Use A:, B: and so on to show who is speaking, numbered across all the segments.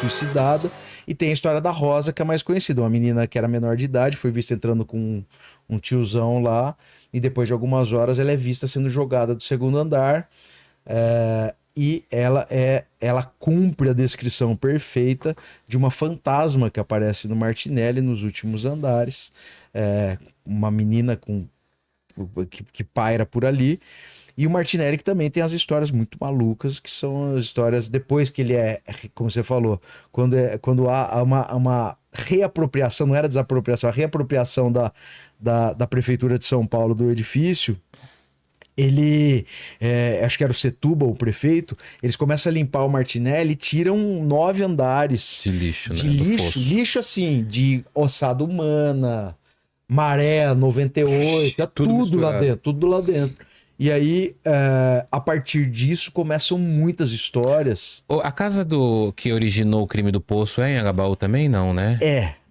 A: suicidada. E tem a história da Rosa, que é mais conhecida. Uma menina que era menor de idade, foi vista entrando com um tiozão lá. E depois de algumas horas ela é vista sendo jogada do segundo andar. E ela cumpre a descrição perfeita de uma fantasma que aparece no Martinelli nos últimos andares. Uma menina que paira por ali. E o Martinelli que também tem as histórias muito malucas, que são as histórias depois que ele como você falou, quando há uma reapropriação, não era desapropriação, a reapropriação da Prefeitura de São Paulo do edifício. Ele, acho que era o Setúbal, o prefeito, eles começam a limpar o Martinelli e tiram 9 andares
B: de lixo,
A: de
B: né?
A: lixo assim, de ossada humana, maré 98, tudo lá dentro, tudo lá dentro. E aí, a partir disso, começam muitas histórias.
B: A casa que originou o crime do Poço é em Anhangabaú também? Não, né?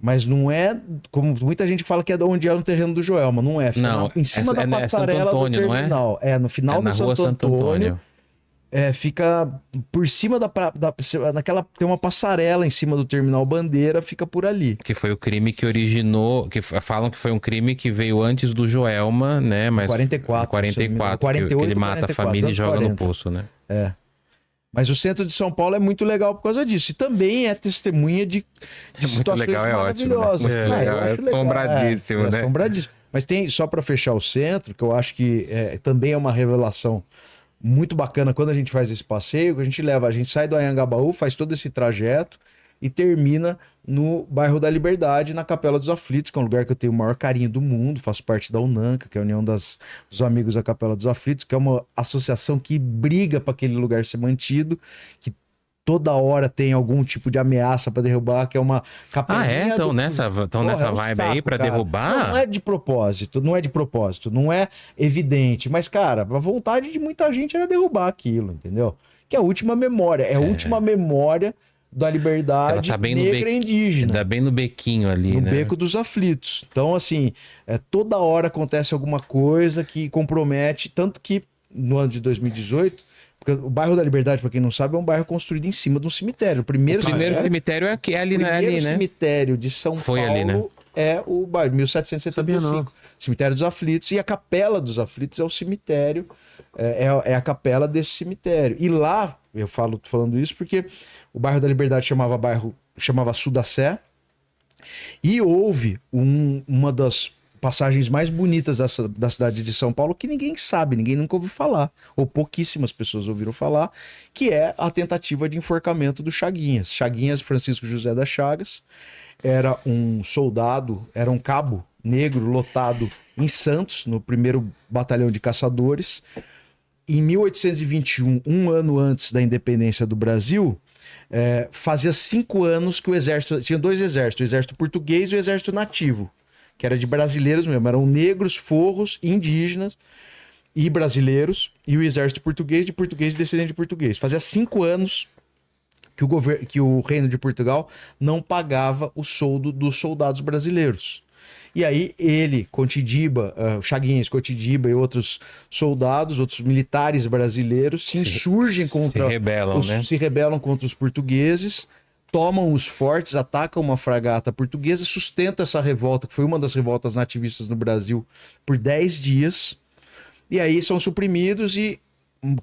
A: Mas não é, como muita gente fala que é de onde é no terreno do Joelma, não é.
B: Não,
A: em cima da passarela
B: Santo Antônio,
A: do terminal.
B: Não é?
A: No final da
B: Rua
A: Santo Antônio. Fica por cima naquela, tem uma passarela em cima do terminal Bandeira, fica por ali.
B: Que foi o crime que originou, que falam que foi um crime que veio antes do Joelma, né? Mas
A: 44.
B: 48, que ele mata 44, a família e joga 40. No poço, né?
A: Mas o centro de São Paulo é muito legal por causa disso. E também é testemunha de situações
B: legal,
A: maravilhosas.
B: Muito legal, é assombradíssimo, né?
A: Assombradíssimo. Mas tem, só para fechar o centro, que eu acho que também é uma revelação muito bacana quando a gente faz esse passeio, que a gente sai do Anhangabaú, faz todo esse trajeto e termina no bairro da Liberdade, na Capela dos Aflitos, que é um lugar que eu tenho o maior carinho do mundo, faço parte da UNANCA, que é a União dos Amigos da Capela dos Aflitos, que é uma associação que briga para aquele lugar ser mantido, que toda hora tem algum tipo de ameaça para derrubar, que é uma capelinha.
B: Estão nessa vibe saco, aí para derrubar?
A: Não é de propósito, não é evidente, mas, cara, a vontade de muita gente era derrubar aquilo, entendeu? Que é a última memória, a última memória da liberdade negra e indígena.
B: Tá bem no bequinho ali,
A: no Beco dos Aflitos. Então, assim, toda hora acontece alguma coisa que compromete, tanto que no ano de 2018... Porque o bairro da Liberdade, para quem não sabe, é um bairro construído em cima de um cemitério. O primeiro
B: cemitério é ali, né?
A: O cemitério de São Paulo
B: ali, né?
A: É o bairro, 1775. Cemitério dos Aflitos. E a Capela dos Aflitos é o cemitério, é a capela desse cemitério. E lá, tô falando isso porque o bairro da Liberdade chamava Sudacé. E houve uma das passagens mais bonitas da cidade de São Paulo que ninguém sabe, ninguém nunca ouviu falar, ou pouquíssimas pessoas ouviram falar, que é a tentativa de enforcamento do Chaguinhas. Chaguinhas Francisco José das Chagas era um soldado, era um cabo negro lotado em Santos, no 1º Batalhão de Caçadores. Em 1821, um ano antes da independência do Brasil, fazia 5 anos que o exército... Tinha 2 exércitos, o exército português e o exército nativo, que era de brasileiros mesmo, eram negros, forros, indígenas e brasileiros, e o exército português de português e descendente de português. Fazia 5 anos que o Reino de Portugal não pagava o soldo dos soldados brasileiros. E aí ele, Cotidiba, Chaguinhas, Cotidiba e outros soldados, outros militares brasileiros se insurgem contra... Se rebelam contra os portugueses, tomam os fortes, atacam uma fragata portuguesa, sustentam essa revolta, que foi uma das revoltas nativistas no Brasil, por 10 dias. E aí são suprimidos e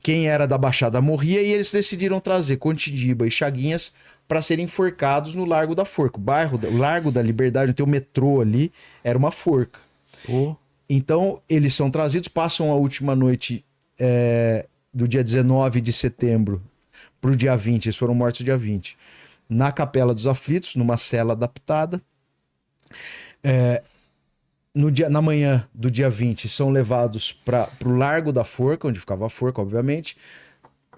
A: quem era da Baixada morria e eles decidiram trazer Cotidiba e Chaguinhas para serem enforcados no Largo da Forca. O Largo da Liberdade, tem o metrô ali, era uma forca. Então eles são trazidos, passam a última noite do dia 19 de setembro para o dia 20, eles foram mortos no dia 20. Na Capela dos Aflitos, numa cela adaptada. Na manhã do dia 20, são levados para o Largo da Forca, onde ficava a forca, obviamente.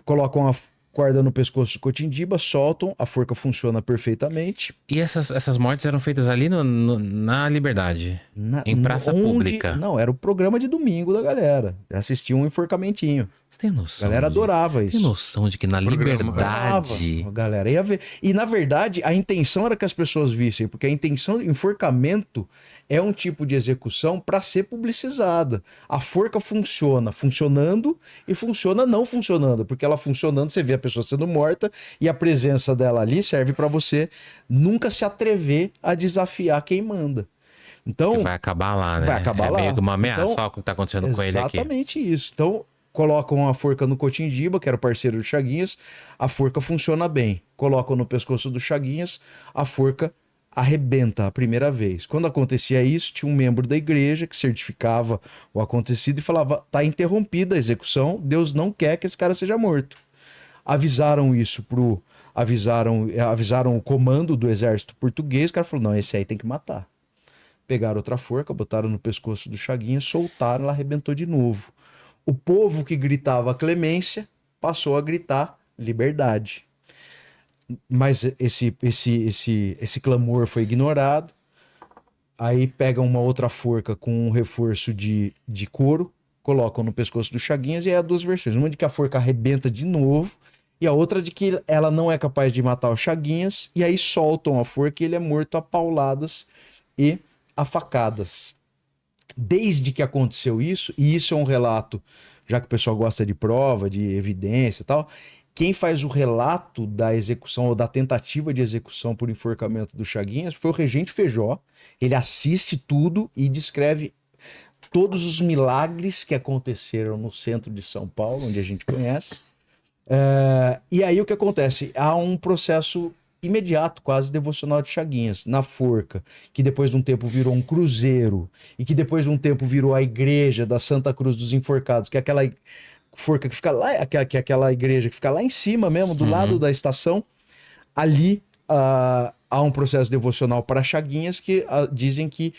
A: Colocam a corda no pescoço do Cotidiba, soltam, a forca funciona perfeitamente.
B: E essas mortes eram feitas ali na Liberdade? Em praça pública?
A: Não, era o programa de domingo da galera. Assistiam um enforcamentinho.
B: Você tem noção?
A: A galera adorava isso.
B: Tem noção de que na Liberdade...
A: A galera ia ver. E, na verdade, a intenção era que as pessoas vissem, porque a intenção do enforcamento é um tipo de execução para ser publicizada. A forca funciona funcionando e funciona não funcionando, porque ela funcionando, você vê a pessoa sendo morta e a presença dela ali serve para você nunca se atrever a desafiar quem manda. Então,
B: que vai acabar lá, né?
A: vai acabar lá.
B: Meio que uma ameaça,
A: Então,
B: olha o que tá acontecendo com ele aqui.
A: Exatamente isso. Então, colocam a forca no Cotindiba, que era o parceiro do Chaguinhas, a forca funciona bem. Colocam no pescoço do Chaguinhas, a forca arrebenta a primeira vez. Quando acontecia isso, tinha um membro da igreja que certificava o acontecido e falava: tá interrompida a execução, Deus não quer que esse cara seja morto. Avisaram isso avisaram o comando do exército português, o cara falou: não, esse aí tem que matar. Pegaram outra forca, botaram no pescoço do Chaguinhas, soltaram, ela arrebentou de novo. O povo que gritava clemência passou a gritar liberdade. Mas esse clamor foi ignorado. Aí pegam uma outra forca com um reforço de couro, colocam no pescoço do Chaguinhas, e aí há duas versões. Uma de que a forca arrebenta de novo, e a outra de que ela não é capaz de matar o Chaguinhas, e aí soltam a forca e ele é morto a pauladas e a facadas. Desde que aconteceu isso, e isso é um relato, já que o pessoal gosta de prova, de evidência e tal, quem faz o relato da execução ou da tentativa de execução por enforcamento do Chaguinhas foi o Regente Feijó. Ele assiste tudo e descreve todos os milagres que aconteceram no centro de São Paulo, onde a gente conhece. E aí o que acontece? Há um processo imediato, quase devocional de Chaguinhas, na forca, que depois de um tempo virou um cruzeiro, e que depois de um tempo virou a igreja da Santa Cruz dos Enforcados, que é aquela forca que fica lá, que é aquela igreja que fica lá em cima mesmo, do lado da estação. Ali há um processo devocional para Chaguinhas que dizem que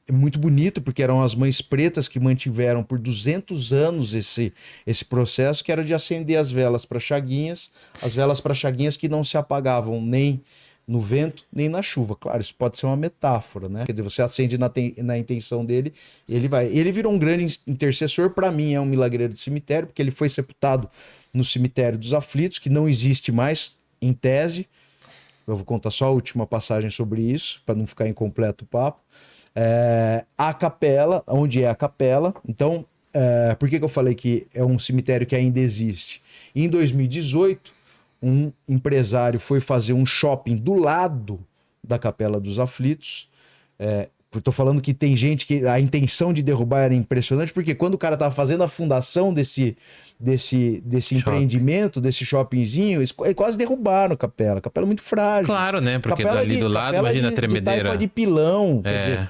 A: é muito bonito, porque eram as mães pretas que mantiveram por 200 anos esse processo, que era de acender as velas para Chaguinhas, as velas para Chaguinhas que não se apagavam nem no vento, nem na chuva. Claro, isso pode ser uma metáfora, né? Quer dizer, você acende na intenção dele, ele vai. Ele virou um grande intercessor, para mim é um milagreiro de cemitério, porque ele foi sepultado no cemitério dos Aflitos, que não existe mais, em tese. Eu vou contar só a última passagem sobre isso, para não ficar incompleto o papo. A capela, onde é a capela. Então, por que eu falei que é um cemitério que ainda existe? Em 2018, um empresário foi fazer um shopping do lado da Capela dos Aflitos. Estou falando que tem gente que a intenção de derrubar era impressionante, porque quando o cara estava fazendo a fundação desse empreendimento, desse shoppingzinho, eles quase derrubaram a capela. A capela é muito frágil.
B: Claro, né? Porque
A: capela
B: dali do lado, imagina a tremedeira.
A: De taipa de pilão. Quer dizer,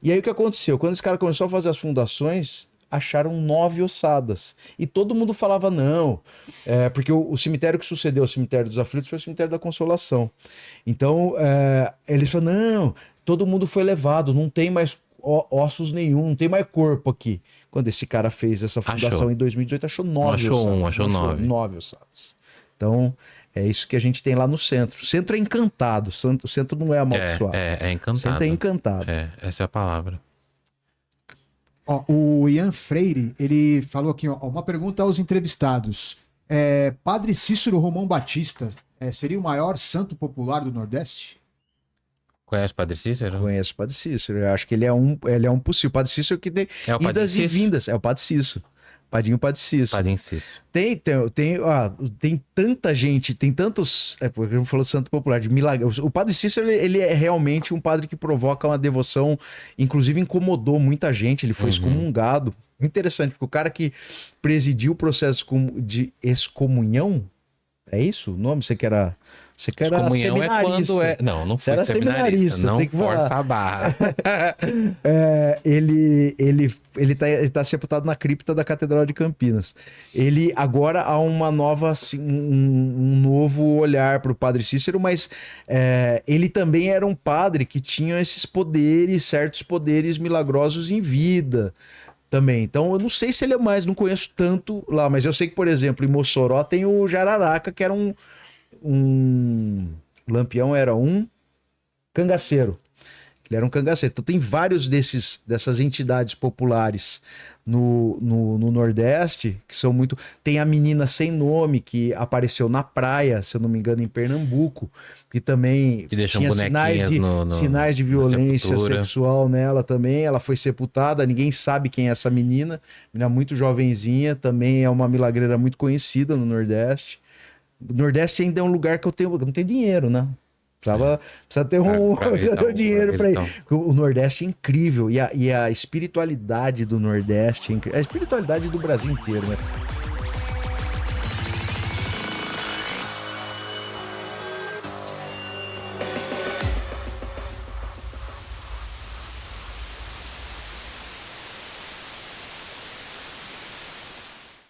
A: e aí o que aconteceu? Quando esse cara começou a fazer as fundações, acharam 9 ossadas. E todo mundo falava não. Porque o cemitério que sucedeu ao cemitério dos Aflitos foi o cemitério da Consolação. Então, eles falaram, não, todo mundo foi levado, não tem mais ossos nenhum, não tem mais corpo aqui. Quando esse cara fez essa fundação em 2018, achou 9 ossadas.
B: Achou
A: 9 ossadas. Então, é isso que a gente tem lá no centro. O centro é encantado. O centro não é amaldiçoado.
B: É encantado.
A: O centro é encantado.
B: Essa é a palavra.
C: Ó, o Ian Freire, ele falou aqui, ó, uma pergunta aos entrevistados. Padre Cícero Romão Batista seria o maior santo popular do Nordeste?
B: Conhece o Padre Cícero?
A: Conheço o Padre Cícero. Eu acho que ele é um possível. O Padre Cícero que tem idas e vindas. É o Padre Cícero. Padinho Padre Cícero.
B: Padinho Cícero.
A: Tem tanta gente, tem tantos. Porque eu falo santo popular, de milagre. O Padre Cícero, ele é realmente um padre que provoca uma devoção, inclusive incomodou muita gente, ele foi excomungado. Interessante, porque o cara que presidiu o processo de excomunhão, é isso o nome? Você que era
B: Excomunhão é quando Não fui seminarista. Não força a barra.
A: Ele tá sepultado na cripta da Catedral de Campinas. Ele agora há uma nova, assim, um novo olhar para o Padre Cícero, mas ele também era um padre que tinha esses poderes, certos poderes milagrosos em vida também. Então eu não sei se ele é mais, não conheço tanto lá, mas eu sei que, por exemplo, em Mossoró tem o Jararaca, que era um Lampião era um cangaceiro. Ele era um cangaceiro. Então tem vários dessas entidades populares no Nordeste que são muito... Tem a menina sem nome que apareceu na praia, se eu não me engano, em Pernambuco, que também
B: Que deixam
A: tinha
B: bonequinhas
A: sinais de violência
B: sepultura.
A: sexual nela também. Ela foi sepultada, ninguém sabe quem é essa menina. Menina muito jovenzinha, também é uma milagreira muito conhecida no Nordeste. O Nordeste ainda é um lugar que eu não tenho dinheiro, né? Precisa ter precisa ter um dinheiro para ir. O Nordeste é incrível. E a espiritualidade do Nordeste é incrível. A espiritualidade do Brasil inteiro, né?